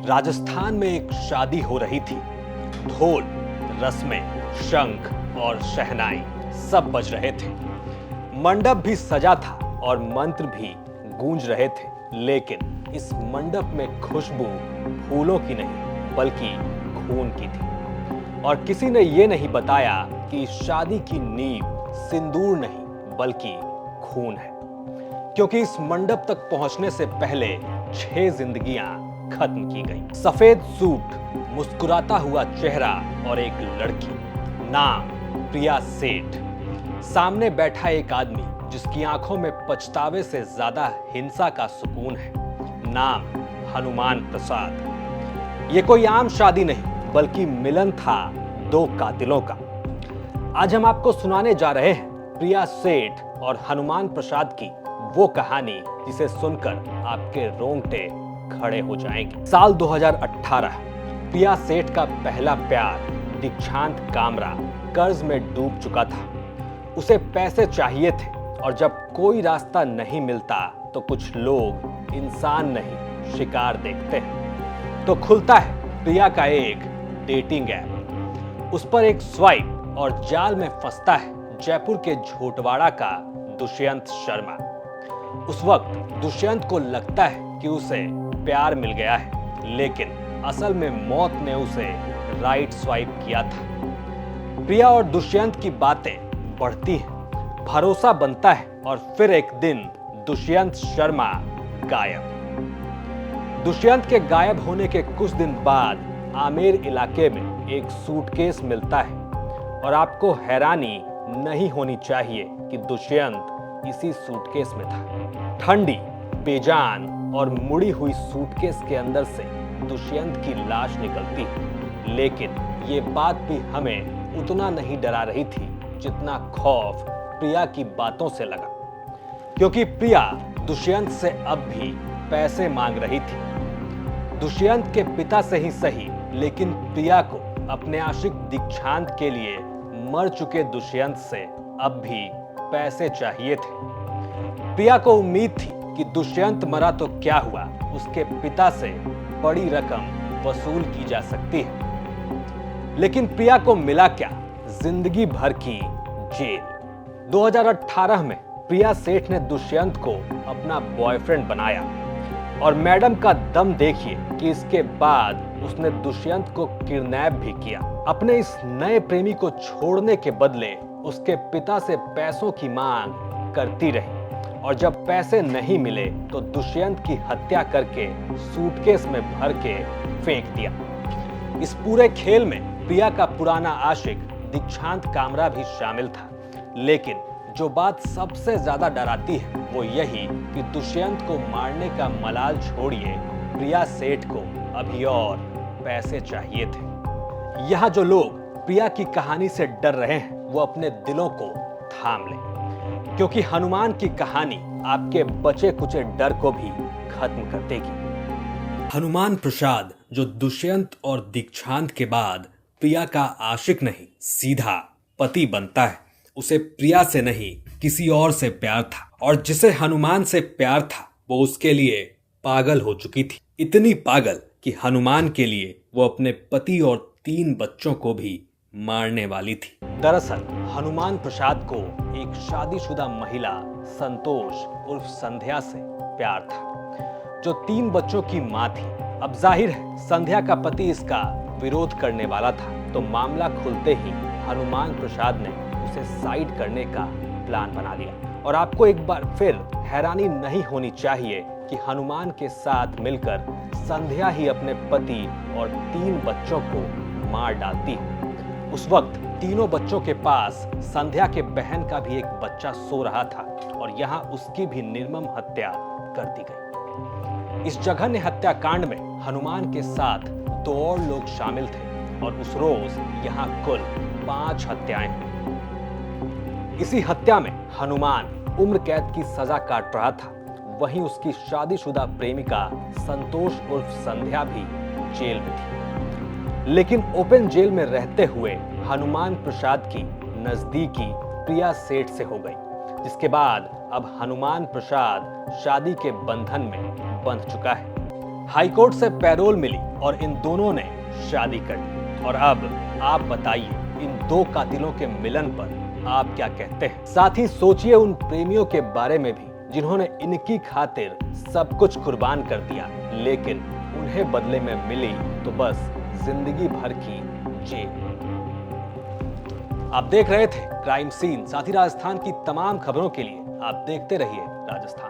राजस्थान में एक शादी हो रही थी। ढोल, रस्में, शंख और शहनाई सब बज रहे थे। मंडप भी सजा था और मंत्र भी गूंज रहे थे, लेकिन इस मंडप में खुशबू फूलों की नहीं बल्कि खून की थी। और किसी ने यह नहीं बताया कि इस शादी की नींव सिंदूर नहीं बल्कि खून है, क्योंकि इस मंडप तक पहुंचने से पहले 6 जिंदगियां खत्म की गई। सफेद सूट, मुस्कुराता हुआ चेहरा और एक लड़की, नाम प्रिया सेठ। सामने बैठा एक आदमी जिसकी आंखों में पछतावे से ज्यादा हिंसा का सुकून है, नाम हनुमान प्रसाद। ये कोई आम शादी नहीं बल्कि मिलन था 2 कातिलों का। आज हम आपको सुनाने जा रहे हैं प्रिया सेठ और हनुमान प्रसाद की वो कहानी जिसे सुनकर आपके रोंगटे खड़े हो जाएंगे। साल 2018। प्रिया सेठ का पहला प्यार दीक्षांत कामरा कर्ज में डूब चुका था। उसे पैसे चाहिए थे और जब कोई रास्ता नहीं मिलता तो कुछ लोग इंसान नहीं शिकार देखते हैं। तो खुलता है प्रिया का एक डेटिंग ऐप। उस पर एक स्वाइप और जाल में फंसता है जयपुर के झोटवाड़ा का दुष्यंत शर्मा। उस वक्त दुष्यंत को लगता है कि उसे प्यार मिल गया है, लेकिन असल में मौत ने उसे राइट स्वाइप किया था। प्रिया और दुष्यंत की बातें बढ़ती हैं, भरोसा बनता है और फिर एक दिन दुष्यंत शर्मा गायब। दुष्यंत के गायब होने के कुछ दिन बाद आमेर इलाके में एक सूटकेस मिलता है और आपको हैरानी नहीं होनी चाहिए कि दुष्यंत इसी सूटकेस में था। ठंडी, बेजान और मुड़ी हुई सूटकेस के अंदर से दुष्यंत की लाश निकलती है, लेकिन ये बात भी हमें उतना नहीं डरा रही थी जितना खौफ प्रिया की बातों से लगा, क्योंकि प्रिया दुष्यंत से अब भी पैसे मांग रही थी। दुष्यंत के पिता से ही सही, लेकिन प्रिया को अपने आशिक दीक्षांत के लिए मर चुके दुष्यंत से अब भी पैसे चाहिए थे। प्रिया को उम्मीद थी कि दुष्यंत मरा तो क्या हुआ, उसके पिता से बड़ी रकम वसूल की जा सकती है। लेकिन प्रिया को मिला क्या? जिंदगी भर की जेल। 2018 में प्रिया सेठ ने दुष्यंत को अपना बॉयफ्रेंड बनाया और मैडम का दम देखिए कि इसके बाद उसने दुष्यंत को किडनैप भी किया। अपने इस नए प्रेमी को छोड़ने के बदले उसके पिता से पैसों की मांग करती रही और जब पैसे नहीं मिले तो दुष्यंत की हत्या करके सूटकेस में भर के फेंक दिया। इस पूरे खेल में प्रिया का पुराना आशिक दीक्षांत कामरा भी शामिल था, लेकिन जो बात सबसे ज्यादा डराती है वो यही कि दुष्यंत को मारने का मलाल छोड़िए, प्रिया सेठ को अभी और पैसे चाहिए थे। यहाँ जो लोग प्रिया की कहानी से डर रहे हैं वो अपने दिलों को थाम लें, क्योंकि हनुमान की कहानी आपके बचे कुचे डर को भी खत्म कर देगी। हनुमान प्रसाद जो दुष्यंत और दीक्षांत के बाद प्रिया का आशिक नहीं सीधा पति बनता है, उसे प्रिया से नहीं किसी और से प्यार था और जिसे हनुमान से प्यार था वो उसके लिए पागल हो चुकी थी। इतनी पागल कि हनुमान के लिए वो अपने पति और 3 बच्चों को भी मारने वाली थी। दरअसल हनुमान प्रसाद को एक शादीशुदा महिला संतोष उर्फ संध्या से प्यार था, जो 3 बच्चों की मां थी। अब जाहिर है संध्या का पति इसका विरोध करने वाला था, तो मामला खुलते ही हनुमान प्रसाद ने उसे साइड करने का प्लान बना लिया। और आपको एक बार फिर हैरानी नहीं होनी चाहिए कि हनुमान के साथ मिलकर संध्या ही अपने पति और 3 बच्चों को मार डालती है। उस वक्त तीनों बच्चों के पास संध्या के बहन का भी एक बच्चा सो रहा था और यहाँ उसकी भी निर्मम हत्या कर दी गई। इस जघन्य हत्याकांड में हनुमान के साथ 2 और लोग शामिल थे और उस रोज यहाँ कुल 5 हत्याएं हुई। इसी हत्या में हनुमान उम्र कैद की सजा काट रहा था, वहीं उसकी शादीशुदा प्रेमिका संतोष उर्फ संध्या भी जेल में थी। लेकिन ओपन जेल में रहते हुए हनुमान प्रसाद की नजदीकी प्रिया सेठ से हो गई, जिसके बाद अब हनुमान प्रसाद शादी के बंधन में बंध चुका है। हाईकोर्ट से पैरोल मिली और इन दोनों ने शादी कर ली। और अब आप बताइए, इन दो कातिलों के मिलन पर आप क्या कहते हैं? साथ ही सोचिए उन प्रेमियों के बारे में भी जिन्होंने इनकी खातिर सब कुछ कुर्बान कर दिया, लेकिन उन्हें बदले में मिली तो बस जिंदगी भर की जेल। आप देख रहे थे क्राइम सीन। साथ ही राजस्थान की तमाम खबरों के लिए आप देखते रहिए राजस्थान।